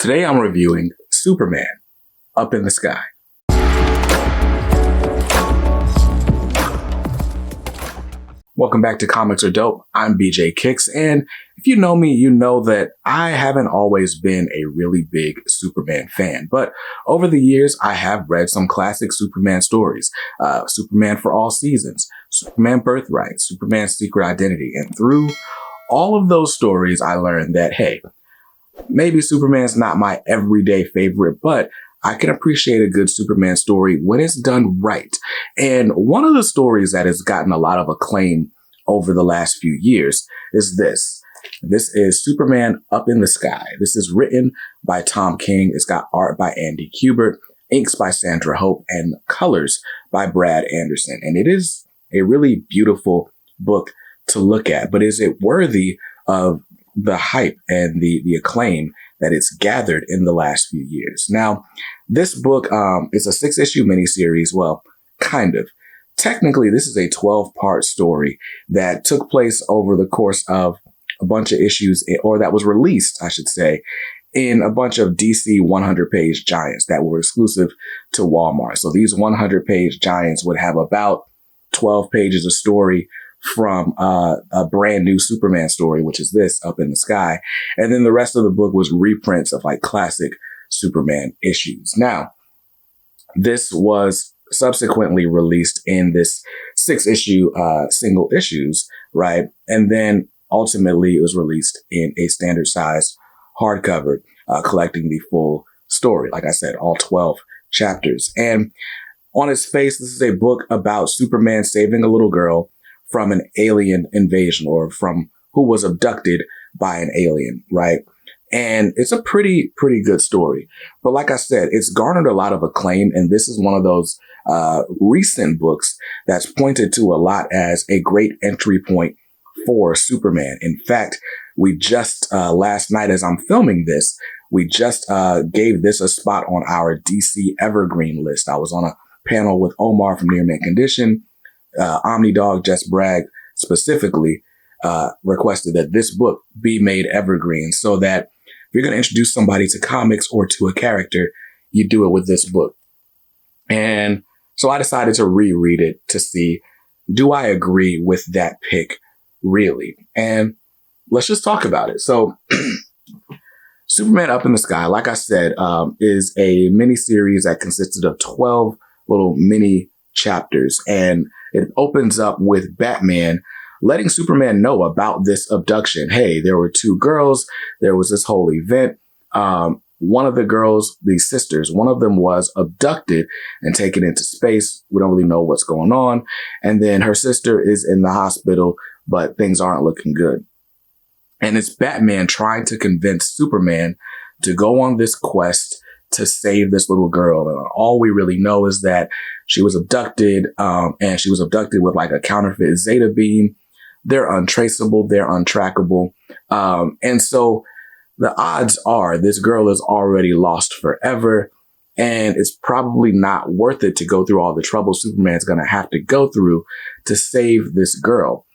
Today I'm reviewing Superman, Up in the Sky. Welcome back to Comics Are Dope. I'm BJ Kicks, and if you know me, you know that I haven't always been a really big Superman fan, but over the years, I have read some classic Superman stories. Superman for All Seasons, Superman Birthright, Superman's Secret Identity, and through all of those stories, I learned that, hey, maybe Superman's not my everyday favorite, but I can appreciate a good Superman story when it's done right. And one of the stories that has gotten a lot of acclaim over the last few years is this. This is Superman Up in the Sky. This is written by Tom King. It's got art by Andy Kubert, inks by Sandra Hope, and colors by Brad Anderson. And it is a really beautiful book to look at, but is it worthy of the hype and the acclaim that it's gathered in the last few years? Now, this book is a 6-issue miniseries. Well, kind of. Technically, this is a 12-part story that took place over the course of a bunch of issues, or that was released, I should say, in a bunch of DC 100-page giants that were exclusive to Walmart. So these 100-page giants would have about 12 pages of story from a brand new Superman story, which is this, Up in the Sky. And then the rest of the book was reprints of like classic Superman issues. Now, this was subsequently released in this 6-issue single issues, right? And then ultimately it was released in a standard size hardcover, collecting the full story. Like I said, all 12 chapters. And on its face, this is a book about Superman saving a little girl from an alien invasion, or from who was abducted by an alien, right? And it's a pretty good story. But like I said, it's garnered a lot of acclaim. And this is one of those recent books that's pointed to a lot as a great entry point for Superman. In fact, we just last night, as I'm filming this, we just gave this a spot on our DC Evergreen list. I was on a panel with Omar from Near Mint Condition. Omnidog, Jess Bragg specifically requested that this book be made evergreen, so that if you're going to introduce somebody to comics or to a character, you do it with this book. And so I decided to reread it to see, do I agree with that pick really? And let's just talk about it. So Superman Up in the Sky, like I said, is a mini series that consisted of 12 little mini chapters, and it opens up with Batman letting Superman know about this abduction. Hey, there were 2 girls. There was this whole event. One of the girls, these sisters, one of them was abducted and taken into space. We don't really know what's going on. And then her sister is in the hospital, but things aren't looking good. And it's Batman trying to convince Superman to go on this quest to save this little girl. And all we really know is that she was abducted, and she was abducted with like a counterfeit Zeta beam. They're untraceable. They're untrackable. And so the odds are this girl is already lost forever, and it's probably not worth it to go through all the trouble Superman's going to have to go through to save this girl.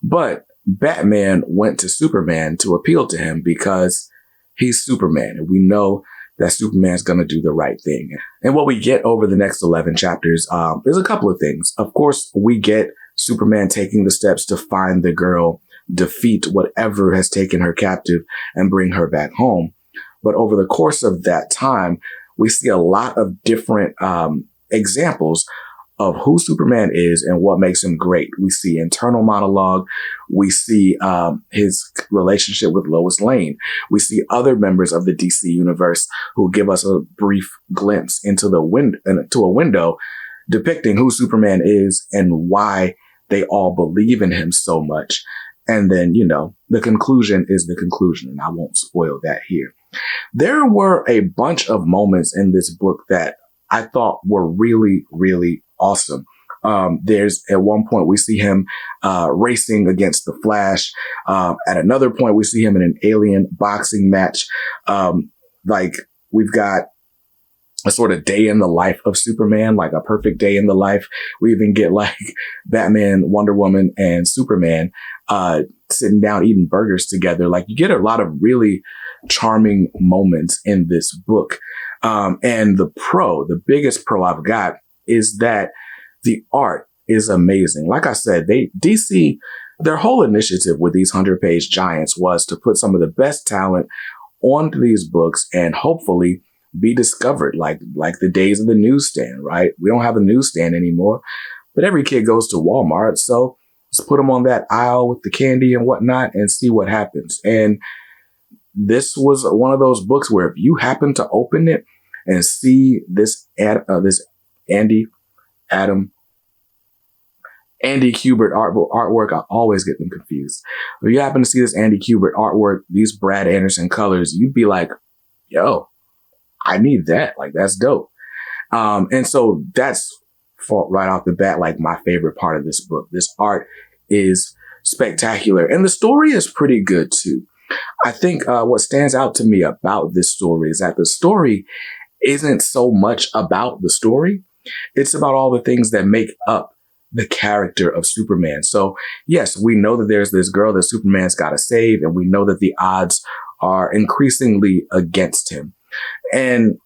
But Batman went to Superman to appeal to him because he's Superman, and we know that Superman's going to do the right thing. And what we get over the next 11 chapters is a couple of things. Of course, we get Superman taking the steps to find the girl, defeat whatever has taken her captive, and bring her back home. But over the course of that time, we see a lot of different examples of who Superman is and what makes him great. We see internal monologue. We see his relationship with Lois Lane. We see other members of the DC universe who give us a brief glimpse into a window depicting who Superman is and why they all believe in him so much. And then, you know, the conclusion is the conclusion, and I won't spoil that here. There were a bunch of moments in this book that I thought were really, really awesome. There's at one point we see him racing against the Flash. At another point we see him in an alien boxing match. Like we've got a sort of day in the life of Superman, like a perfect day in the life. We even get like Batman, Wonder Woman, and Superman sitting down eating burgers together. Like you get a lot of really charming moments in this book. And the biggest pro I've got is that the art is amazing. Like I said, DC, their whole initiative with these 100-page giants was to put some of the best talent onto these books and hopefully be discovered, like the days of the newsstand, right? We don't have a newsstand anymore, but every kid goes to Walmart. So let's put them on that aisle with the candy and whatnot and see what happens. And this was one of those books where if you happen to open it and see this Andy Kubert artwork, I always get them confused. If you happen to see this Andy Kubert artwork, these Brad Anderson colors, you'd be like, yo, I need that. Like, that's dope. And so that's right off the bat, like my favorite part of this book. This art is spectacular and the story is pretty good too. I think what stands out to me about this story is that the story isn't so much about the story. It's about all the things that make up the character of Superman. So yes, we know that there's this girl that Superman's got to save, and we know that the odds are increasingly against him. And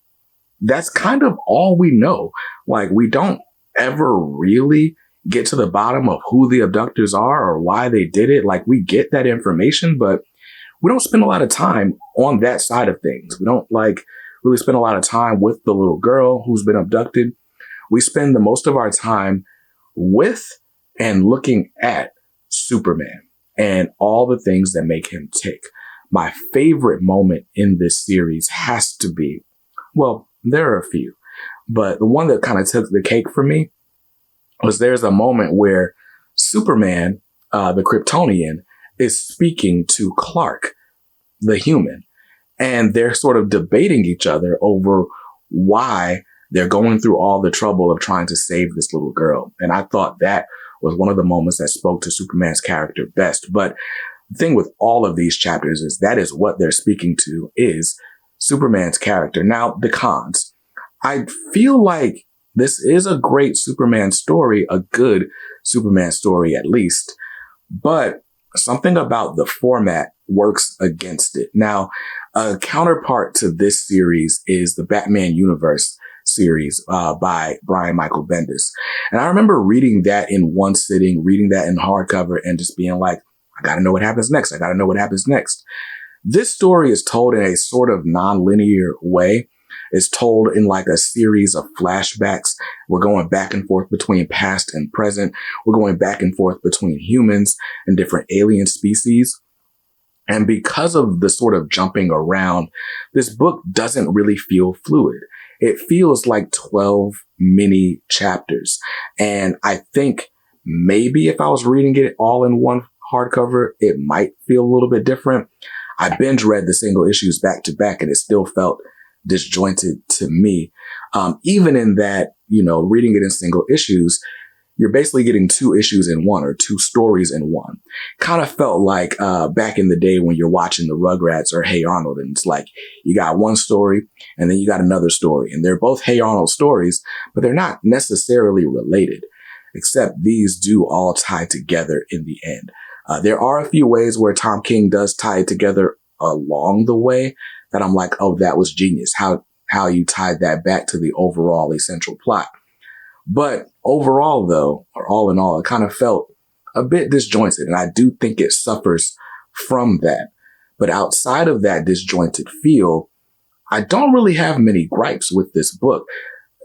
that's kind of all we know. Like, we don't ever really get to the bottom of who the abductors are or why they did it. Like, we get that information, but we don't spend a lot of time on that side of things. We don't really spend a lot of time with the little girl who's been abducted. We spend the most of our time with and looking at Superman and all the things that make him tick. My favorite moment in this series has to be, well, there are a few, but the one that kind of took the cake for me was there's a moment where Superman, the Kryptonian, is speaking to Clark, the human, and they're sort of debating each other over why they're going through all the trouble of trying to save this little girl. And I thought that was one of the moments that spoke to Superman's character best. But the thing with all of these chapters is that is what they're speaking to is Superman's character. Now, the cons. I feel like this is a great Superman story, a good Superman story at least, but something about the format works against it. Now, a counterpart to this series is the Batman Universe series by Brian Michael Bendis. And I remember reading that in one sitting, reading that in hardcover and just being like, I gotta know what happens next. I gotta know what happens next. This story is told in a sort of non-linear way. It's told in like a series of flashbacks. We're going back and forth between past and present. We're going back and forth between humans and different alien species. And because of the sort of jumping around, this book doesn't really feel fluid. It feels like 12 mini chapters. And I think maybe if I was reading it all in one hardcover, it might feel a little bit different. I binge read the single issues back to back and it still felt disjointed to me. Even in that, reading it in single issues, you're basically getting 2 issues in one or 2 stories in one. Kind of felt like back in the day when you're watching the Rugrats or Hey Arnold, and it's like you got one story and then you got another story, and they're both Hey Arnold stories, but they're not necessarily related, except these do all tie together in the end. There are a few ways where Tom King does tie it together along the way that I'm like, oh, that was genius. How you tied that back to the overall essential plot. But overall, though, or all in all, it kind of felt a bit disjointed. And I do think it suffers from that. But outside of that disjointed feel, I don't really have many gripes with this book.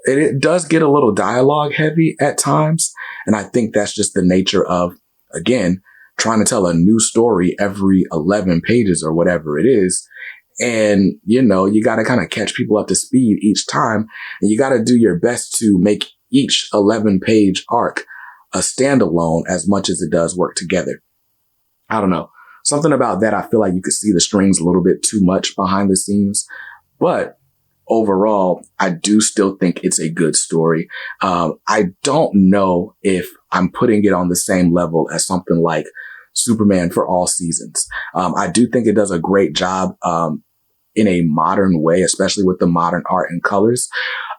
It does get a little dialogue heavy at times. And I think that's just the nature of, again, trying to tell a new story every 11 pages or whatever it is. And, you got to kind of catch people up to speed each time. And you got to do your best to make each 11-page arc a standalone as much as it does work together. I don't know. Something about that, I feel like you could see the strings a little bit too much behind the scenes. But overall, I do still think it's a good story. I don't know if I'm putting it on the same level as something like Superman for All Seasons. I do think it does a great job in a modern way, especially with the modern art and colors,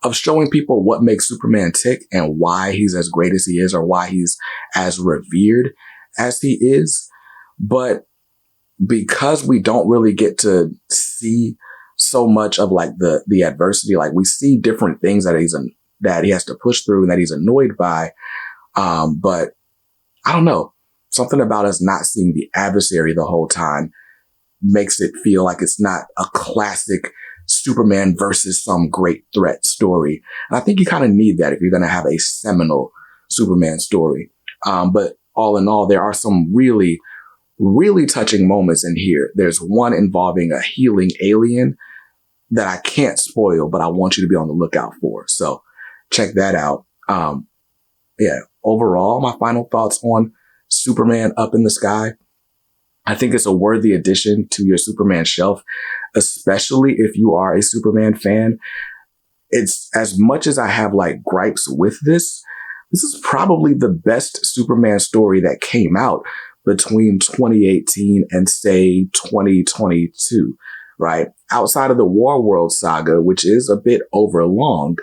of showing people what makes Superman tick and why he's as great as he is, or why he's as revered as he is. But because we don't really get to see so much of like the adversity, like we see different things that he has to push through and that he's annoyed by. But I don't know, something about us not seeing the adversary the whole time makes it feel like it's not a classic Superman versus some great threat story. And I think you kind of need that if you're going to have a seminal Superman story. But all in all, there are some really, really touching moments in here. There's one involving a healing alien that I can't spoil, but I want you to be on the lookout for. So check that out. Overall, my final thoughts on Superman Up in the Sky. I think it's a worthy addition to your Superman shelf, especially if you are a Superman fan. It's, as much as I have like gripes with this is probably the best Superman story that came out between 2018 and say 2022, right? Outside of the War World saga, which is a bit overlong,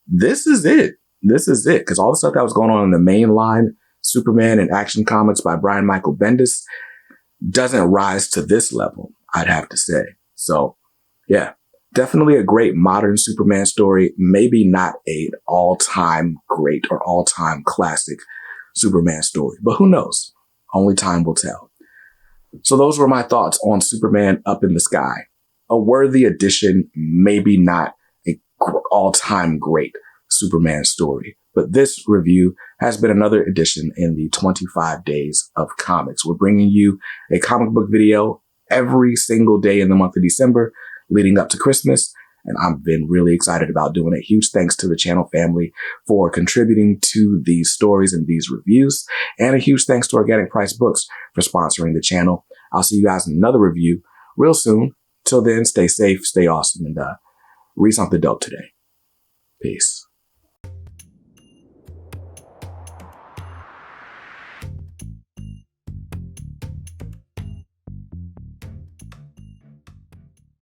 this is it. This is it. Because all the stuff that was going on in the mainline Superman and Action Comics by Brian Michael Bendis doesn't rise to this level, I'd have to say. So yeah, definitely a great modern Superman story. Maybe not an all-time great or all-time classic Superman story, but who knows? Only time will tell. So those were my thoughts on Superman Up in the Sky. A worthy addition, maybe not an all-time great Superman story. But this review has been another edition in the 25 days of comics. We're bringing you a comic book video every single day in the month of December leading up to Christmas. And I've been really excited about doing it. Huge thanks to the channel family for contributing to these stories and these reviews. And a huge thanks to Organic Price Books for sponsoring the channel. I'll see you guys in another review real soon. Till then, stay safe, stay awesome, and read something dope today. Peace.